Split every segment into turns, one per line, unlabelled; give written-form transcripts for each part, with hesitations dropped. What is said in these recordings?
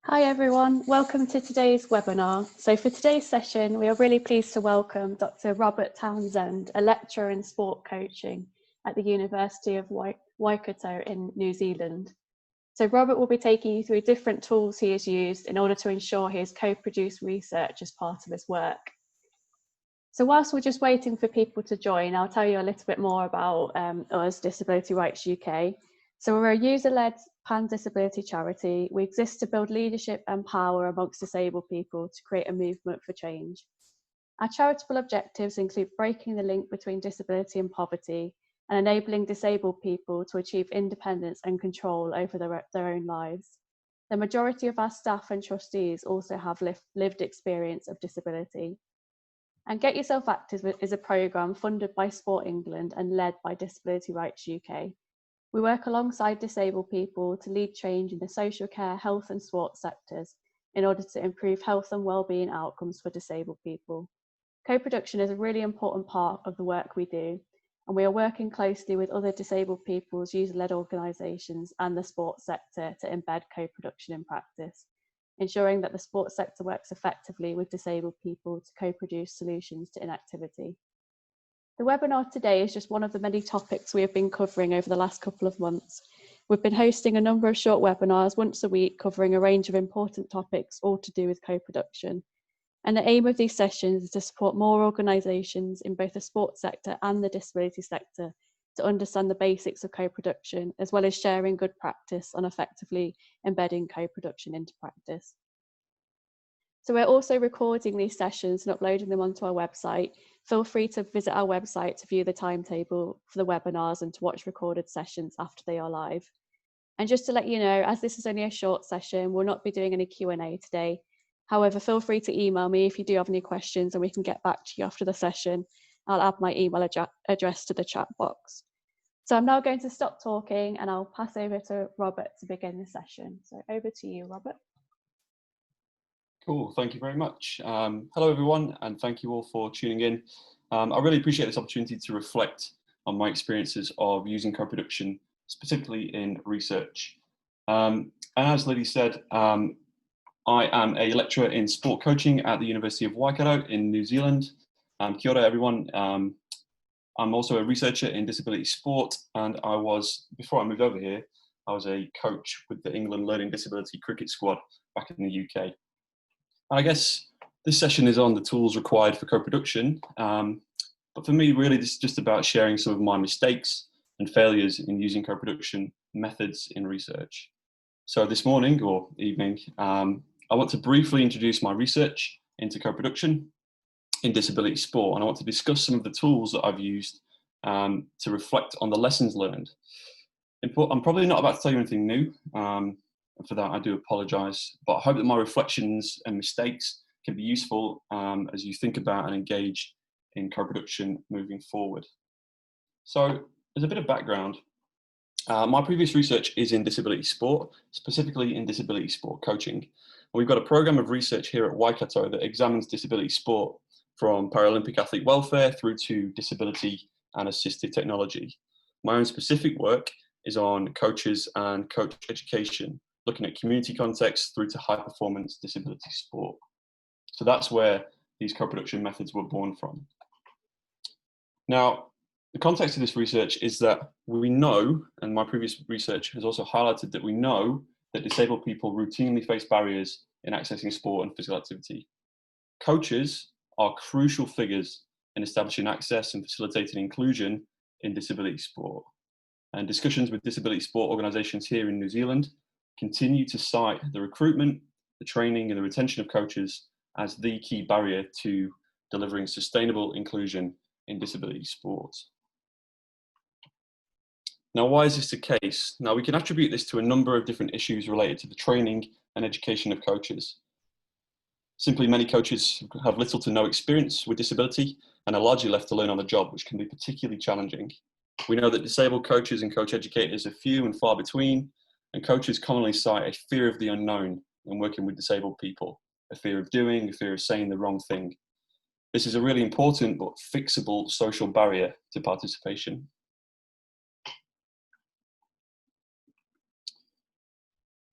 Hi everyone, welcome to today's webinar. So for today's session, we are really pleased to welcome Dr. Robert Townsend, a lecturer in sport coaching at the University of Waikato in New Zealand. So Robert will be taking you through different tools he has used in order to ensure he has co-produced research as part of his work. So whilst we're just waiting for people to join, I'll tell you a little bit more about us, Disability Rights UK. So we're a user-led pan-disability charity. We exist to build leadership and power amongst disabled people to create a movement for change. Our charitable objectives include breaking the link between disability and poverty and enabling disabled people to achieve independence and control over their own lives. The majority of our staff and trustees also have lived experience of disability. And Get Yourself Active is a programme funded by Sport England and led by Disability Rights UK. We work alongside disabled people to lead change in the social care, health and sports sectors in order to improve health and wellbeing outcomes for disabled people. Co-production is a really important part of the work we do, and we are working closely with other disabled people's user-led organisations and the sports sector to embed co-production in practice, ensuring that the sports sector works effectively with disabled people to co-produce solutions to inactivity. The webinar today is just one of the many topics we have been covering over the last couple of months. We've been hosting a number of short webinars once a week covering a range of important topics all to do with co-production. And the aim of these sessions is to support more organisations in both the sports sector and the disability sector to understand the basics of co-production, as well as sharing good practice on effectively embedding co-production into practice. So we're also recording these sessions and uploading them onto our website. Feel free to visit our website to view the timetable for the webinars and to watch recorded sessions after they are live. And just to let you know, as this is only a short session, we'll not be doing any Q&A today. However, feel free to email me if you do have any questions and we can get back to you after the session. I'll add my email address to the chat box. So I'm now going to stop talking and I'll pass over to Robert to begin the session. So over to you, Robert.
Cool, thank you very much. Hello everyone, and thank you all for tuning in. I really appreciate this opportunity to reflect on my experiences of using co-production, specifically in research. And as Lily said, I am a lecturer in sport coaching at the University of Waikato in New Zealand. Kia ora everyone. I'm also a researcher in disability sport, and before I moved over here, I was a coach with the England Learning Disability cricket squad back in the UK. I guess this session is on the tools required for co-production, but for me, really, this is just about sharing some of my mistakes and failures in using co-production methods in research. So this morning or evening, I want to briefly introduce my research into co-production in disability sport, and I want to discuss some of the tools that I've used to reflect on the lessons learned. I'm probably not about to tell you anything new. For that, I do apologise, but I hope that my reflections and mistakes can be useful as you think about and engage in co-production moving forward. So, as a bit of background, my previous research is in disability sport, specifically in disability sport coaching. And we've got a programme of research here at Waikato that examines disability sport from Paralympic athlete welfare through to disability and assistive technology. My own specific work is on coaches and coach education, looking at community context through to high performance disability sport. So that's where these co-production methods were born from. Now, the context of this research is that we know, and my previous research has also highlighted that we know that disabled people routinely face barriers in accessing sport and physical activity. Coaches are crucial figures in establishing access and facilitating inclusion in disability sport. And discussions with disability sport organisations here in New Zealand continue to cite the recruitment, the training and the retention of coaches as the key barrier to delivering sustainable inclusion in disability sports. Now, why is this the case? Now, we can attribute this to a number of different issues related to the training and education of coaches. Simply, many coaches have little to no experience with disability and are largely left to learn on the job, which can be particularly challenging. We know that disabled coaches and coach educators are few and far between, and coaches commonly cite a fear of the unknown when working with disabled people, a fear of doing, a fear of saying the wrong thing. This is a really important but fixable social barrier to participation.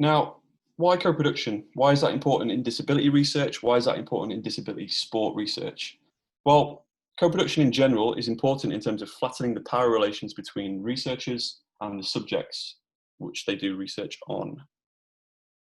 Now, why co-production? Why is that important in disability research? Why is that important in disability sport research? Well, co-production in general is important in terms of flattening the power relations between researchers and the subjects which they do research on.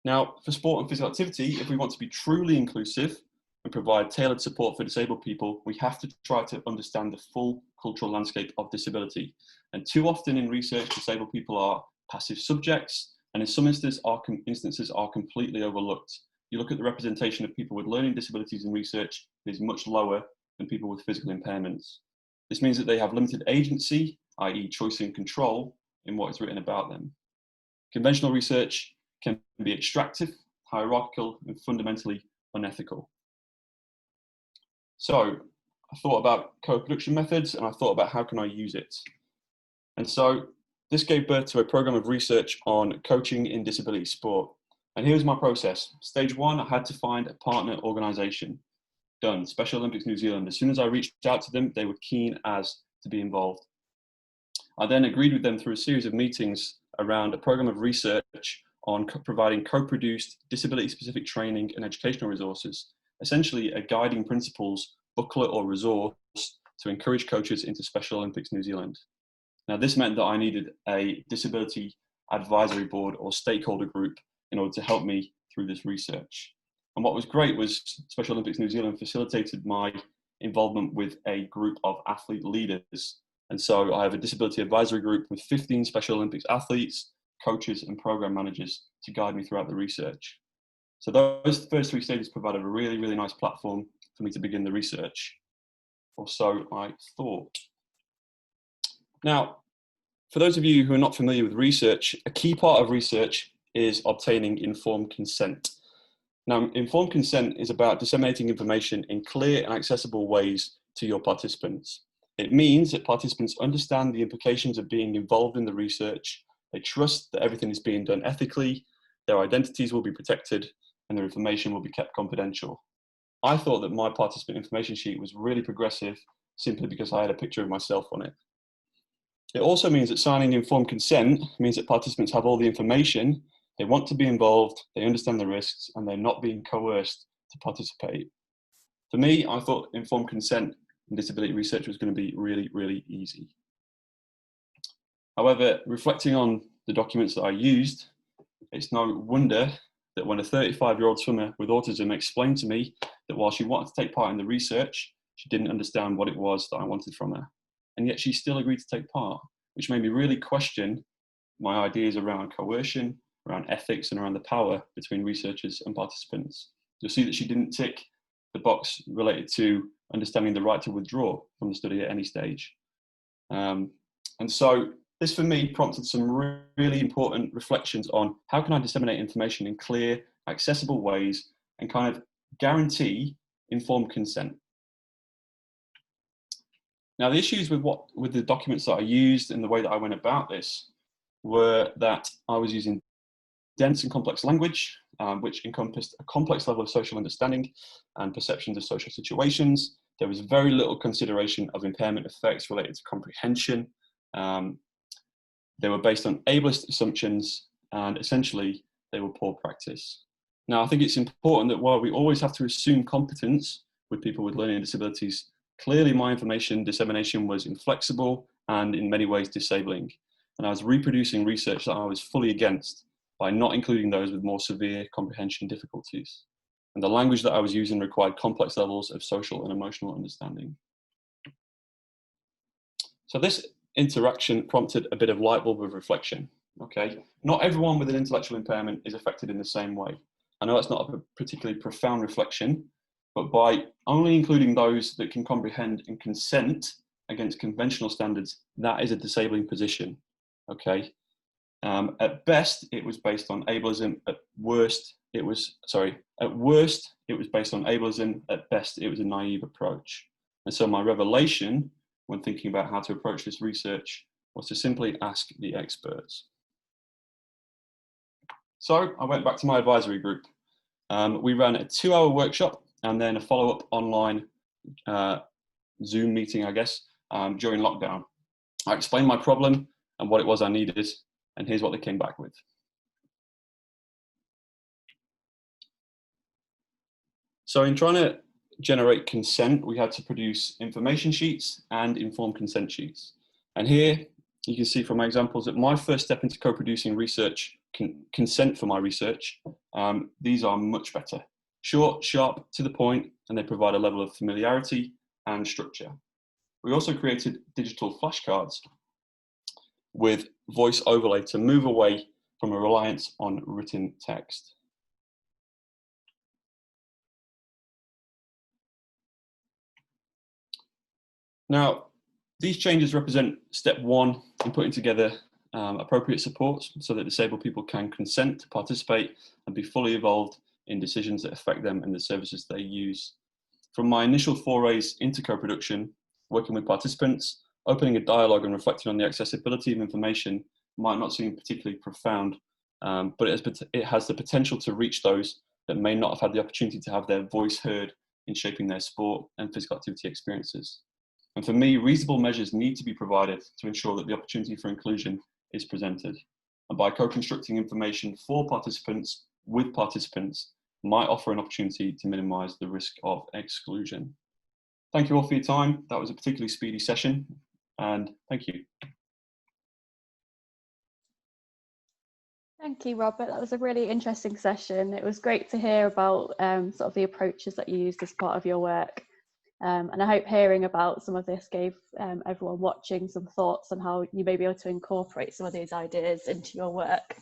Now, for sport and physical activity, if we want to be truly inclusive and provide tailored support for disabled people, we have to try to understand the full cultural landscape of disability. And too often in research, disabled people are passive subjects, and in some instances are completely overlooked. You look at the representation of people with learning disabilities in research, it is much lower than people with physical impairments. This means that they have limited agency, i.e. choice and control, in what is written about them. Conventional research can be extractive, hierarchical, and fundamentally unethical. So I thought about co-production methods, and I thought about how can I use it. And so this gave birth to a program of research on coaching in disability sport. And here's my process. Stage one, I had to find a partner organisation. Done. Special Olympics New Zealand. As soon as I reached out to them, they were keen as to be involved. I then agreed with them through a series of meetings around a program of research on providing co-produced disability-specific training and educational resources, essentially a guiding principles booklet or resource to encourage coaches into Special Olympics New Zealand. Now, this meant that I needed a disability advisory board or stakeholder group in order to help me through this research. And what was great was Special Olympics New Zealand facilitated my involvement with a group of athlete leaders. And so I have a disability advisory group with 15 Special Olympics athletes, coaches, and program managers to guide me throughout the research. So those first three stages provided a really, really nice platform for me to begin the research, or so I thought. Now, for those of you who are not familiar with research, a key part of research is obtaining informed consent. Now, informed consent is about disseminating information in clear and accessible ways to your participants. It means that participants understand the implications of being involved in the research, they trust that everything is being done ethically, their identities will be protected, and their information will be kept confidential. I thought that my participant information sheet was really progressive simply because I had a picture of myself on it. It also means that signing informed consent means that participants have all the information, they want to be involved, they understand the risks, and they're not being coerced to participate. For me, I thought informed consent in disability research was going to be really, really easy. However, reflecting on the documents that I used, it's no wonder that when a 35-year-old swimmer with autism explained to me that while she wanted to take part in the research, she didn't understand what it was that I wanted from her. And yet she still agreed to take part, which made me really question my ideas around coercion, around ethics, and around the power between researchers and participants. You'll see that she didn't tick the box related to understanding the right to withdraw from the study at any stage. And so this for me prompted some really important reflections on how can I disseminate information in clear, accessible ways and kind of guarantee informed consent. Now, the issues with the documents that I used and the way that I went about this were that I was using dense and complex language, which encompassed a complex level of social understanding and perceptions of social situations. There was very little consideration of impairment effects related to comprehension. They were based on ableist assumptions, and essentially they were poor practice. Now, I think it's important that while we always have to assume competence with people with learning disabilities, clearly my information dissemination was inflexible and in many ways disabling. And I was reproducing research that I was fully against by not including those with more severe comprehension difficulties. And the language that I was using required complex levels of social and emotional understanding. So this interaction prompted a bit of light bulb of reflection. Okay, not everyone with an intellectual impairment is affected in the same way. I know that's not a particularly profound reflection, but by only including those that can comprehend and consent against conventional standards, that is a disabling position. Okay, at best it was based on ableism. At worst it was based on ableism. At best it was a naive approach. And so my revelation when thinking about how to approach this research was to simply ask the experts. So I went back to my advisory group. We ran a 2-hour workshop and then a follow-up online Zoom meeting, I guess, during lockdown. I explained my problem and what it was I needed, and here's what they came back with. So in trying to generate consent, we had to produce information sheets and informed consent sheets. And here you can see from my examples that my first step into co-producing research, consent for my research, these are much better. Short, sharp, to the point, and they provide a level of familiarity and structure. We also created digital flashcards with voice overlay to move away from a reliance on written text. Now, these changes represent step one in putting together appropriate supports so that disabled people can consent to participate and be fully involved in decisions that affect them and the services they use. From my initial forays into co-production, working with participants, opening a dialogue and reflecting on the accessibility of information might not seem particularly profound, but it has the potential to reach those that may not have had the opportunity to have their voice heard in shaping their sport and physical activity experiences. And for me, reasonable measures need to be provided to ensure that the opportunity for inclusion is presented. And by co-constructing information for participants with participants might offer an opportunity to minimise the risk of exclusion. Thank you all for your time. That was a particularly speedy session, and thank you.
Thank you, Robert. That was a really interesting session. It was great to hear about sort of the approaches that you used as part of your work. And I hope hearing about some of this gave everyone watching some thoughts on how you may be able to incorporate some of these ideas into your work.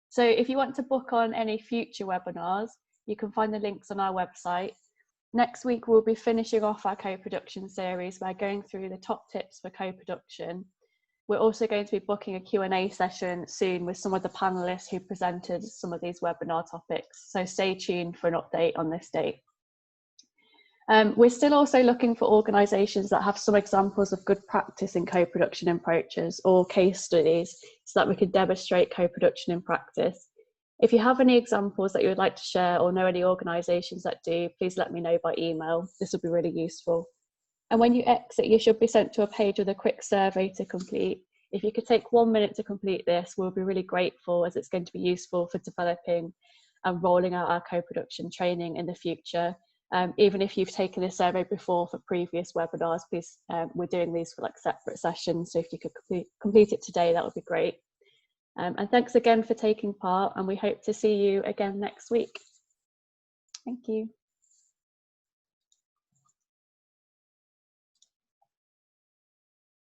So if you want to book on any future webinars, you can find the links on our website. Next week, we'll be finishing off our co-production series by going through the top tips for co-production. We're also going to be booking a Q&A session soon with some of the panelists who presented some of these webinar topics. So stay tuned for an update on this date. We're still also looking for organisations that have some examples of good practice in co-production approaches or case studies so that we can demonstrate co-production in practice. If you have any examples that you would like to share or know any organisations that do, please let me know by email. This will be really useful. And when you exit, you should be sent to a page with a quick survey to complete. If you could take 1 minute to complete this, we'll be really grateful, as it's going to be useful for developing and rolling out our co-production training in the future. Even if you've taken this survey before for previous webinars, please, we're doing these for like separate sessions. So if you could complete it today, that would be great. And thanks again for taking part, and we hope to see you again next week. Thank you.